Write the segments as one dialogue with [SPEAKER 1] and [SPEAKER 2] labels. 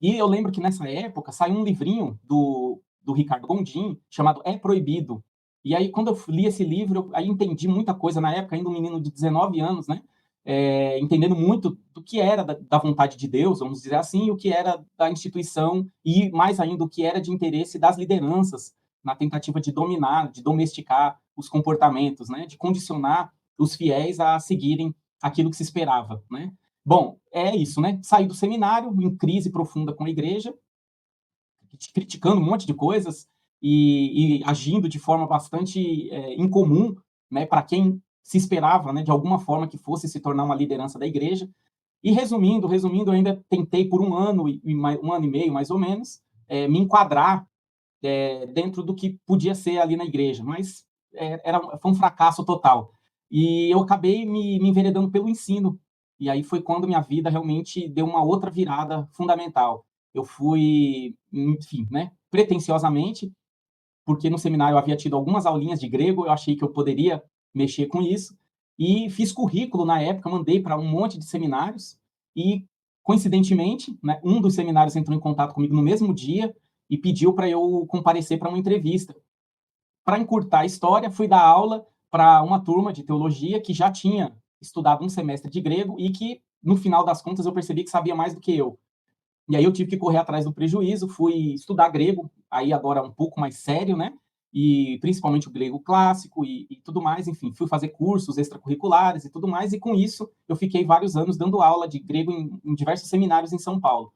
[SPEAKER 1] E eu lembro que nessa época saiu um livrinho do Ricardo Gondim chamado É Proibido. E aí, quando eu li esse livro, eu aí entendi muita coisa na época, ainda um menino de 19 anos, né? Entendendo muito do que era da vontade de Deus, vamos dizer assim, e o que era da instituição, e mais ainda o que era de interesse das lideranças na tentativa de dominar, de domesticar os comportamentos, né? De condicionar os fiéis a seguirem aquilo que se esperava, né? Bom, é isso, né? Saí do seminário em crise profunda com a igreja, criticando um monte de coisas e agindo de forma bastante incomum, né, para quem se esperava, né, de alguma forma que fosse se tornar uma liderança da igreja. E resumindo, eu ainda tentei por um ano e meio, mais ou menos, me enquadrar dentro do que podia ser ali na igreja, mas foi um fracasso total. E eu acabei me enveredando pelo ensino. E aí foi quando minha vida realmente deu uma outra virada fundamental. Eu fui, enfim, né, pretensiosamente, porque no seminário eu havia tido algumas aulinhas de grego, eu achei que eu poderia mexer com isso, e fiz currículo na época, mandei para um monte de seminários, e coincidentemente, né, um dos seminários entrou em contato comigo no mesmo dia e pediu para eu comparecer para uma entrevista. Para encurtar a história, fui dar aula para uma turma de teologia que já tinha estudado um semestre de grego e que, no final das contas, eu percebi que sabia mais do que eu. E aí eu tive que correr atrás do prejuízo, fui estudar grego, aí agora um pouco mais sério, né? E principalmente o grego clássico e tudo mais, enfim, fui fazer cursos extracurriculares e tudo mais, e com isso eu fiquei vários anos dando aula de grego em diversos seminários em São Paulo.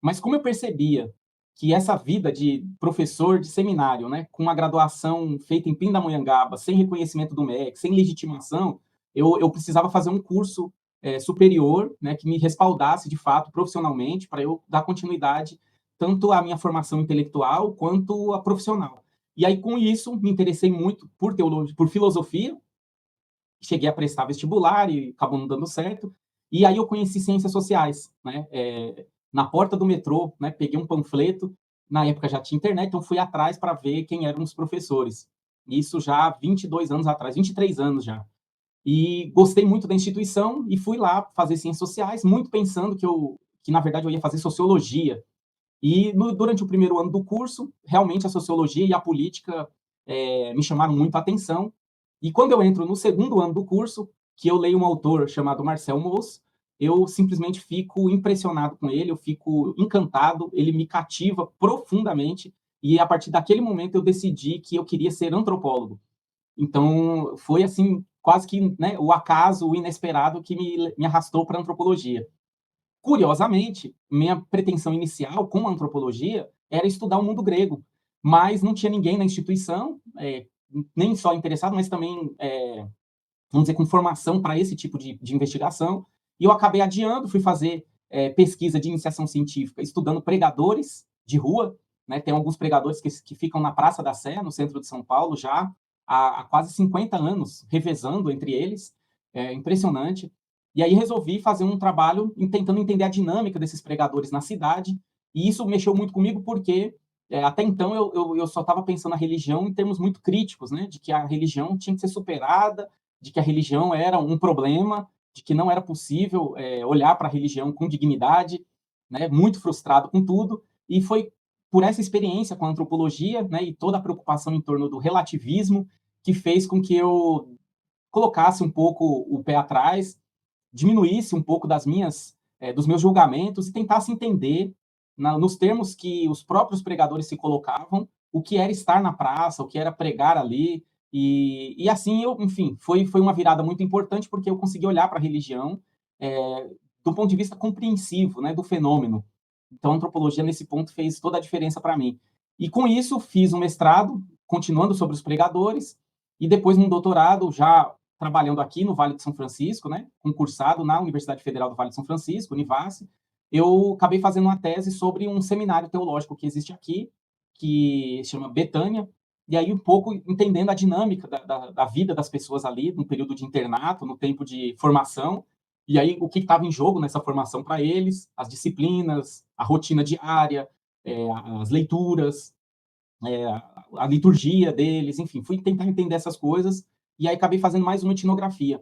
[SPEAKER 1] Mas como eu percebia que essa vida de professor de seminário, né, com uma graduação feita em Pindamonhangaba, sem reconhecimento do MEC, sem legitimação, eu precisava fazer um curso superior, né, que me respaldasse de fato profissionalmente para eu dar continuidade tanto à minha formação intelectual quanto à profissional. E aí com isso me interessei muito por teologia, por filosofia, cheguei a prestar vestibular e acabou não dando certo. E aí eu conheci ciências sociais, né? Na porta do metrô, né? Peguei um panfleto, na época já tinha internet, então fui atrás para ver quem eram os professores. Isso já há 22 anos atrás, 23 anos já. E gostei muito da instituição e fui lá fazer ciências sociais, muito pensando que na verdade eu ia fazer sociologia. E durante o primeiro ano do curso, realmente a sociologia e a política me chamaram muito a atenção. E quando eu entro no segundo ano do curso, que eu leio um autor chamado Marcel Mauss, eu simplesmente fico impressionado com ele, eu fico encantado, ele me cativa profundamente. E a partir daquele momento eu decidi que eu queria ser antropólogo. Então foi assim, quase que, né, o acaso, o inesperado que me arrastou para a antropologia. Curiosamente, minha pretensão inicial com a antropologia era estudar o mundo grego, mas não tinha ninguém na instituição, nem só interessado, mas também, vamos dizer, com formação para esse tipo de investigação. E eu acabei adiando, fui fazer pesquisa de iniciação científica, estudando pregadores de rua. Né? Tem alguns pregadores que ficam na Praça da Sé, no centro de São Paulo, já há quase 50 anos, revezando entre eles. É impressionante. E aí resolvi fazer um trabalho tentando entender a dinâmica desses pregadores na cidade. E isso mexeu muito comigo porque até então eu só estava pensando na religião em termos muito críticos, né? De que a religião tinha que ser superada, de que a religião era um problema, de que não era possível olhar para a religião com dignidade, né? Muito frustrado com tudo. E foi por essa experiência com a antropologia, né? E toda a preocupação em torno do relativismo que fez com que eu colocasse um pouco o pé atrás, diminuísse um pouco dos meus julgamentos e tentasse entender, nos termos que os próprios pregadores se colocavam, o que era estar na praça, o que era pregar ali. E assim, enfim, foi uma virada muito importante porque eu consegui olhar para a religião do ponto de vista compreensivo, né, do fenômeno. Então, a antropologia, nesse ponto, fez toda a diferença para mim. E com isso, fiz um mestrado, continuando sobre os pregadores, e depois um doutorado, já trabalhando aqui no Vale de São Francisco, né, concursado na Universidade Federal do Vale de São Francisco, Univasf. Eu acabei fazendo uma tese sobre um seminário teológico que existe aqui, que se chama Betânia, e aí um pouco entendendo a dinâmica da vida das pessoas ali, no período de internato, no tempo de formação, e aí o que estava em jogo nessa formação para eles, as disciplinas, a rotina diária, as leituras, a liturgia deles, enfim, fui tentar entender essas coisas, e aí acabei fazendo mais uma etnografia.